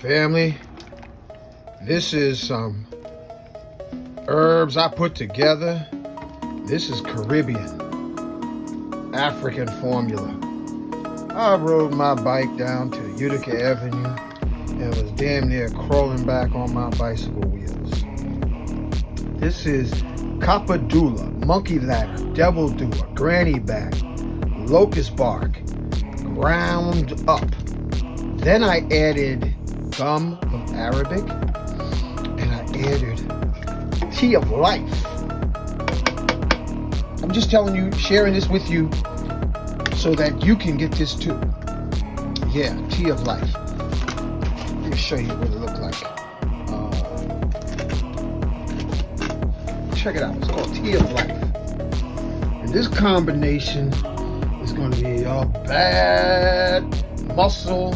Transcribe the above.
Family, this is some herbs I put together. This is Caribbean, African formula. I rode my bike down to Utica Avenue and was damn near crawling back on my bicycle wheels. This is Capadulla, monkey ladder, devil doer, granny back, locust bark, ground up. Then I added gum of Arabic, and I added tea of life. I'm just telling you, sharing this with you so that you can get this too. Yeah, tea of life. Let me show you what it looked like. Check it out. It's called tea of life. And this combination is going to be a bad muscle